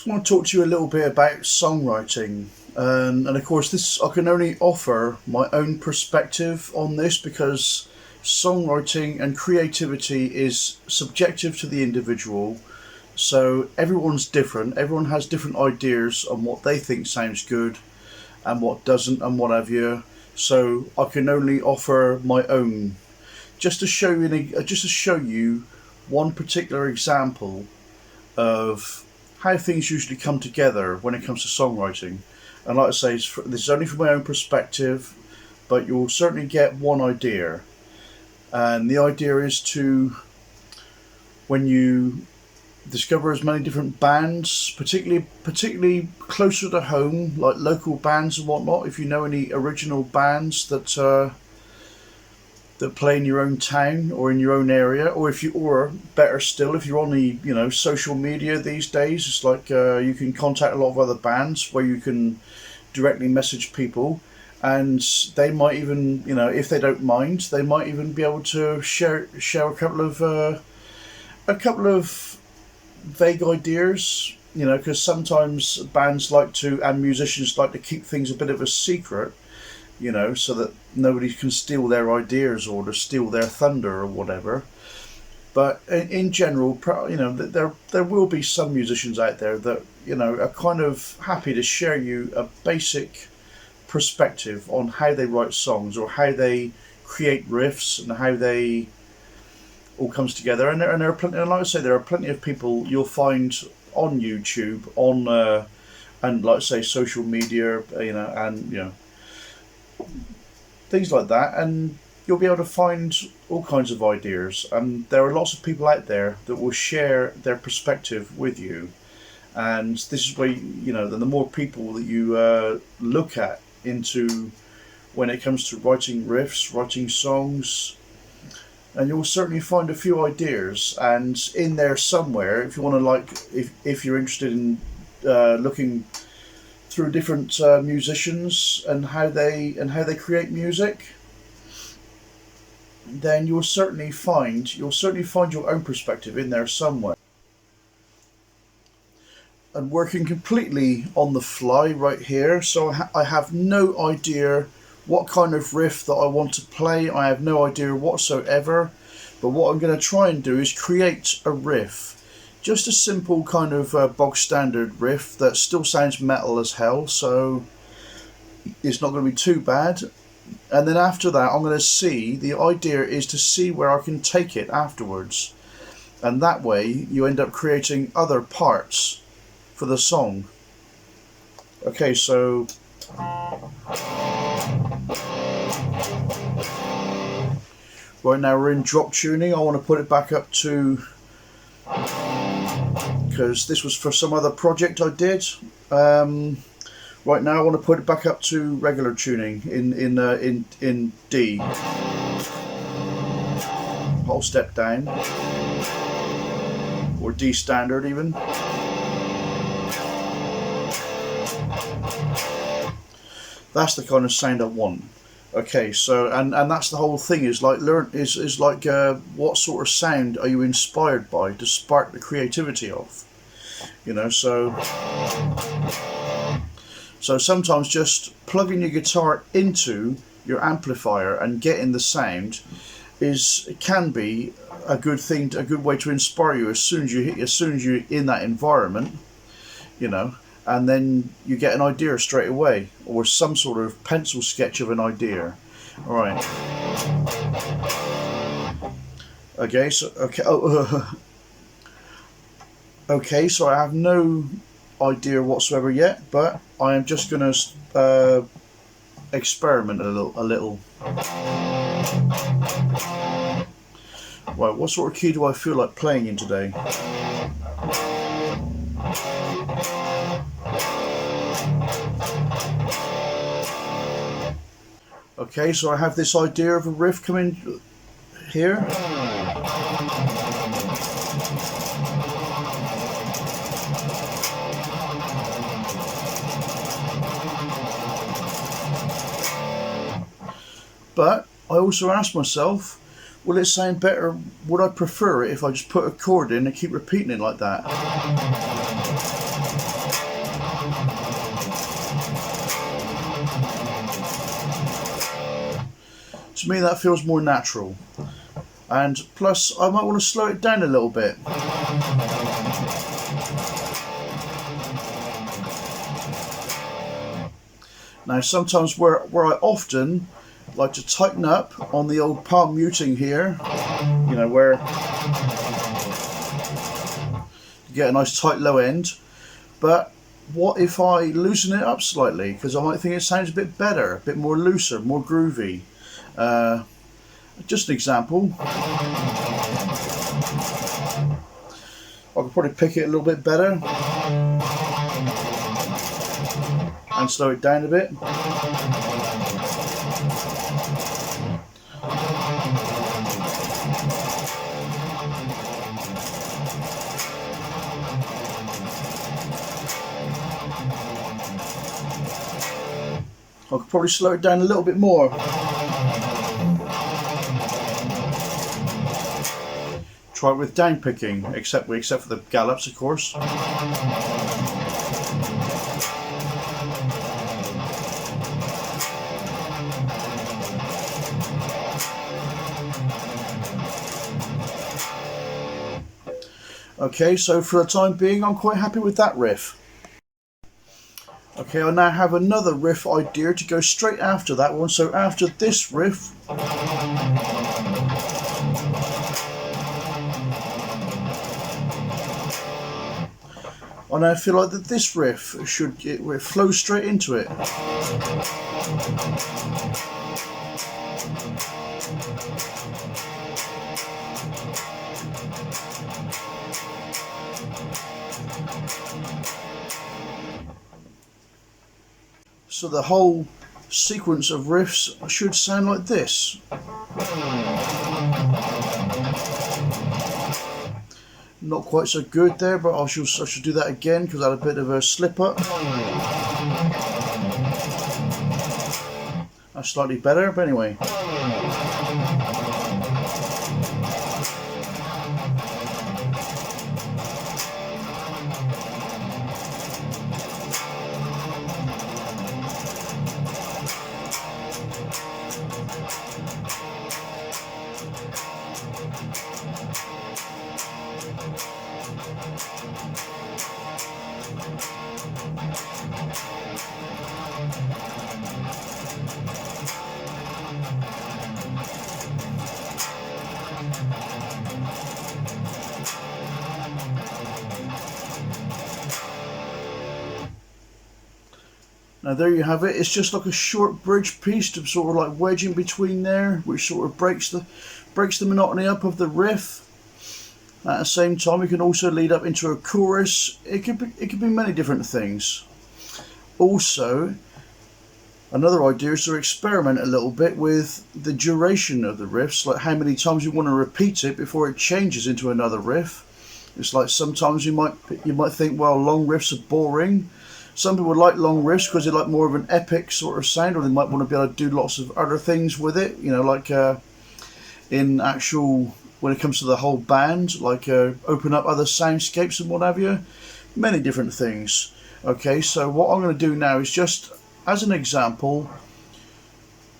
I want to talk to you a little bit about songwriting. And of course, this I can only offer my own perspective on this because songwriting and creativity is subjective to the individual. So everyone's different. Everyone has different ideas on what they think sounds good and what doesn't, and what have you. So I can only offer my own, just to show you, one particular example of how things usually come together when it comes to songwriting. And like I say, this is only from my own perspective, but you'll certainly get one idea. And the idea is to, when you discover as many different bands, particularly closer to home, like local bands and whatnot, if you know any original bands that play in your own town or in your own area, or better still, if you're on the social media these days, it's like you can contact a lot of other bands where you can directly message people, and they might even, if they don't mind, they might even be able to share a couple of vague ideas, because sometimes bands and musicians like to keep things a bit of a secret, so that nobody can steal their ideas or to steal their thunder or whatever. But in general, there will be some musicians out there that are kind of happy to share you a basic perspective on how they write songs or how they create riffs and how they all comes together. And there are plenty, and like I say, there are plenty of people you'll find on YouTube, and like I say, social media, and things like that, and you'll be able to find all kinds of ideas. And there are lots of people out there that will share their perspective with you. And this is where the more people that you look at into when it comes to writing riffs, writing songs, and you'll certainly find a few ideas. And in there somewhere, if you want to, if you're interested in looking through different musicians and how they create music, then you'll certainly find your own perspective in there somewhere. And working completely on the fly right here, so I have no idea what kind of riff that I want to play. I have no idea whatsoever. But what I'm going to try and do is create a riff. Just a simple kind of bog standard riff that still sounds metal as hell, so it's not going to be too bad. And then after that, I'm going to see, the idea is to see where I can take it afterwards. And that way you end up creating other parts for the song. Okay, so right now we're in drop tuning. I want to put it back up to, because this was for some other project I did. Right now I want to put it back up to regular tuning in D. Whole step down, or D standard even. That's the kind of sound I want. Okay, so and that's the whole thing, is like what sort of sound are you inspired by to spark the creativity of? So sometimes just plugging your guitar into your amplifier and getting the sound can be a good thing, a good way to inspire you as soon as you're in that environment, and then you get an idea straight away, or some sort of pencil sketch of an idea. All right. Okay. So okay. So I have no idea whatsoever yet, but I am just going to experiment a little. Right. What sort of key do I feel like playing in today? Okay, so I have this idea of a riff coming here. But I also asked myself, will it sound better? Would I prefer it if I just put a chord in and keep repeating it like that? To me that feels more natural. And plus I might want to slow it down a little bit. Now sometimes where I often like to tighten up on the old palm muting here, you know, where you get a nice tight low end, but what if I loosen it up slightly, because I might think it sounds a bit better, a bit more looser, more groovy. Just an example. I could probably pick it a little bit better and slow it down a bit. I could probably slow it down a little bit more. Try it with down picking, except for the gallops, of course. Okay, so for the time being, I'm quite happy with that riff. Okay, I now have another riff idea to go straight after that one. So after this riff, I now feel like that this riff it flows straight into it. So the whole sequence of riffs should sound like this. Not quite so good there, but I should do that again because I had a bit of a slip up. That's slightly better, but anyway. Now there you have it. It's just like a short bridge piece to sort of like wedge in between there, which sort of breaks the monotony up of the riff. At the same time, it can also lead up into a chorus. It could be many different things. Also, another idea is to experiment a little bit with the duration of the riffs, like how many times you want to repeat it before it changes into another riff. It's like sometimes you might think, well, long riffs are boring. Some people like long riffs because they like more of an epic sort of sound, or they might want to be able to do lots of other things with it, you know, like in actual, when it comes to the whole band, like open up other soundscapes and what have you. Many different things. Okay, so what I'm going to do now is just, as an example,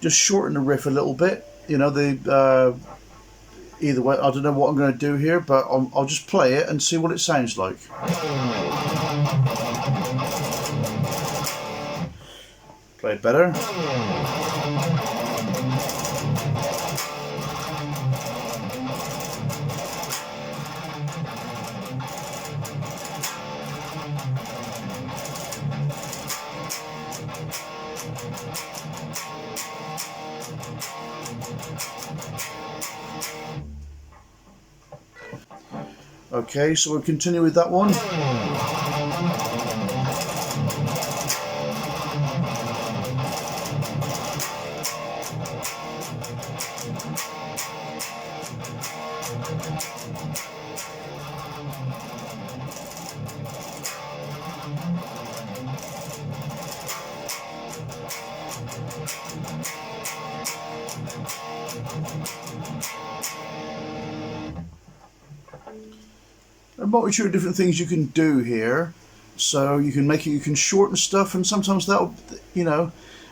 just shorten the riff a little bit. You know, either way, I don't know what I'm going to do here, but I'll just play it and see what it sounds like. Play it better. Okay, so we'll continue with that one. A multitude of different things you can do here. So you can shorten stuff, and sometimes that'll, you know,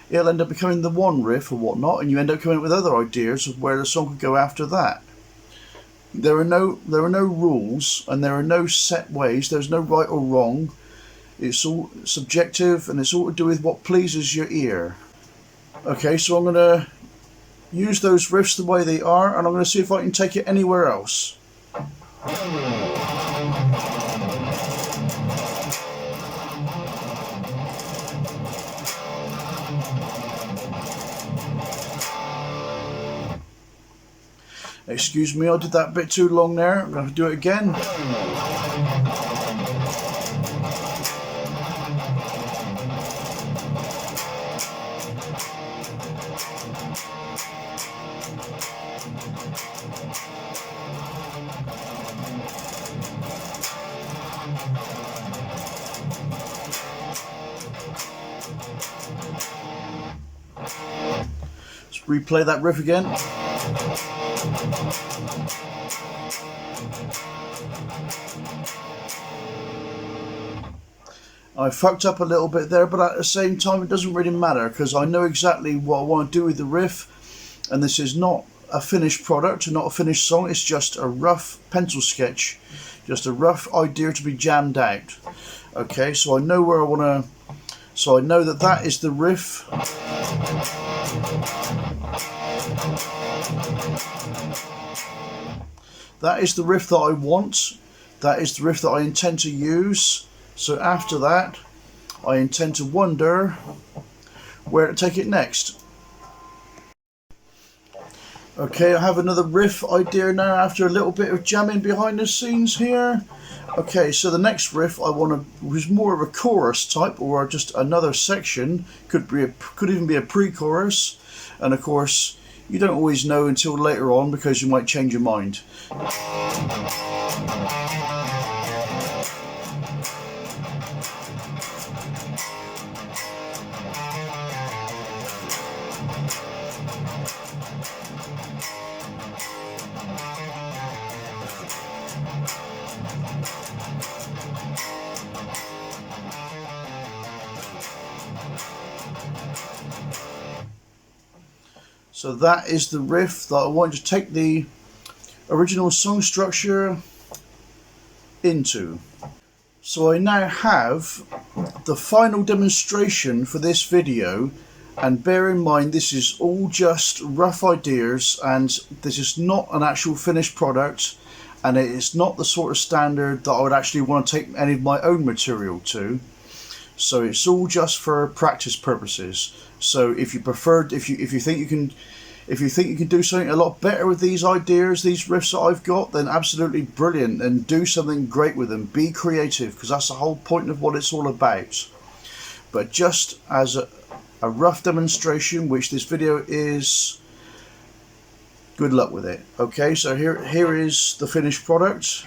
it'll end up becoming the one riff or whatnot, and you end up coming up with other ideas of where the song could go after that. There are no rules, and there are no set ways. There's no right or wrong. It's all subjective, and it's all to do with what pleases your ear. Okay, so I'm going to use those riffs the way they are, and I'm going to see if I can take it anywhere else. Excuse me, I did that a bit too long there. I'm going to do it again. Let's replay that riff again. I fucked up a little bit there, but at the same time it doesn't really matter because I know exactly what I want to do with the riff, and this is not a finished product, not a finished song. It's just a rough pencil sketch, just a rough idea to be jammed out. Okay, so I know where I want to, so I know that that is the riff. That is the riff that I want. That is the riff that I intend to use. So after that, I intend to wonder where to take it next. Okay, I have another riff idea now after a little bit of jamming behind the scenes here. Okay, so the next riff I want to was more of a chorus type, or just another section. Could even be a pre-chorus, and of course you don't always know until later on because you might change your mind. So that is the riff that I want to take the original song structure into. So I now have the final demonstration for this video, and bear in mind this is all just rough ideas and this is not an actual finished product, and it is not the sort of standard that I would actually want to take any of my own material to. So it's all just for practice purposes. So if you think you can do something a lot better with these ideas, these riffs that I've got, then absolutely brilliant, and do something great with them. Be creative, because that's the whole point of what it's all about. But just as a rough demonstration, which this video is, good luck with it. Okay, so here is the finished product.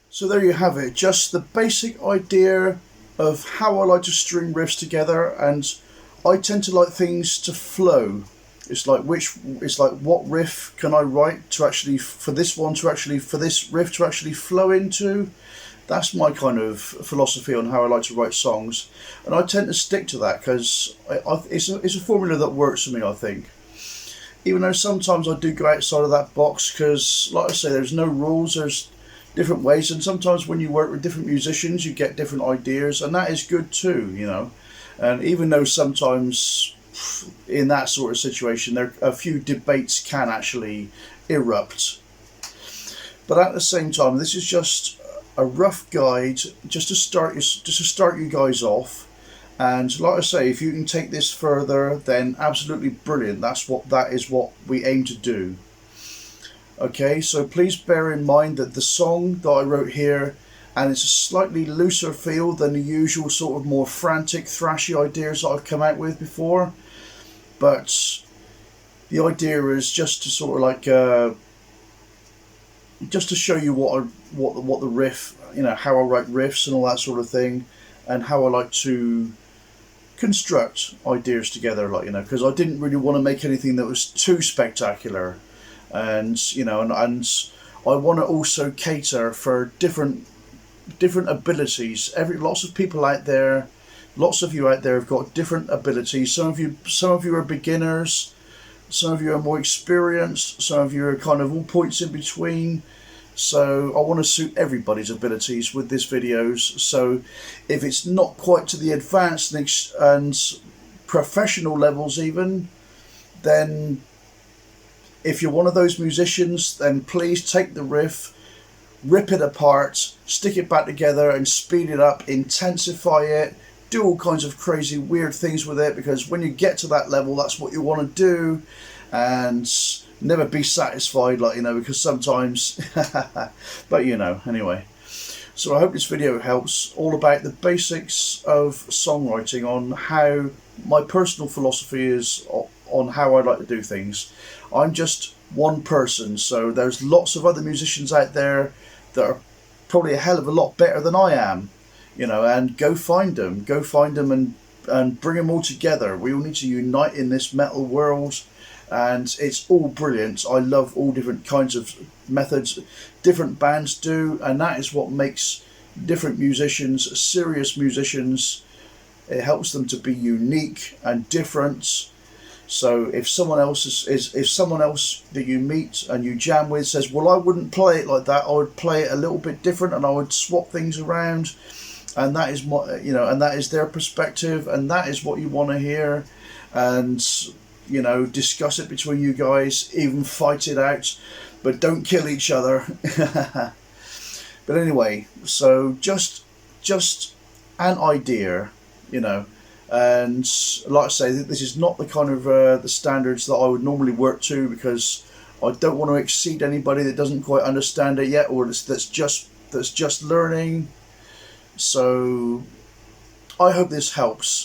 So there you have it, just the basic idea of how I like to string riffs together, and I tend to like things to flow. It's like what riff can I write to actually, for this riff to actually flow into, That's my kind of philosophy on how I like to write songs, and I tend to stick to that because it's a formula that works for me, I think. Even though sometimes I do go outside of that box because, like I say, there's no rules, there's different ways, and sometimes when you work with different musicians, you get different ideas, and that is good too, you know. And even though sometimes in that sort of situation, there a few debates can actually erupt, but at the same time, this is just a rough guide just to start you guys off. And like I say, if you can take this further, then absolutely brilliant. That is what we aim to do. Okay, so please bear in mind that the song that I wrote here, and it's a slightly looser feel than the usual sort of more frantic, thrashy ideas that I've come out with before. But the idea is just to sort of like just to show you what the riff, you know, how I write riffs and all that sort of thing, and how I like to construct ideas together, like, you know, because I didn't really want to make anything that was too spectacular, and you know, and I want to also cater for different abilities. Lots of people out there, lots of you out there have got different abilities. Some of you are beginners, some of you are more experienced, some of you are kind of all points in between. So I want to suit everybody's abilities with this videos. So if it's not quite to the advanced and professional levels even, then if you're one of those musicians, then please take the riff, rip it apart, stick it back together and speed it up, intensify it, do all kinds of crazy weird things with it, because when you get to that level, that's what you want to do. And never be satisfied, like, you know, because sometimes but you know, anyway. So I hope this video helps, all about the basics of songwriting, on how my personal philosophy is on how I like to do things. I'm just one person, so there's lots of other musicians out there that are probably a hell of a lot better than I am, you know, and go find them and bring them all together. We all need to unite in this metal world, and it's all brilliant. I love all different kinds of methods different bands do, and that is what makes different musicians serious musicians. It helps them to be unique and different. So if someone else if someone else that you meet and you jam with says, well, I wouldn't play it like that, I would play it a little bit different and I would swap things around, and that is my, you know, and that is their perspective, and that is what you want to hear. And you know, discuss it between you guys, even fight it out, but don't kill each other. But anyway, so just an idea, you know. And like I say, this is not the kind of the standards that I would normally work to, because I don't want to exceed anybody that doesn't quite understand it yet, or that's just learning. So I hope this helps.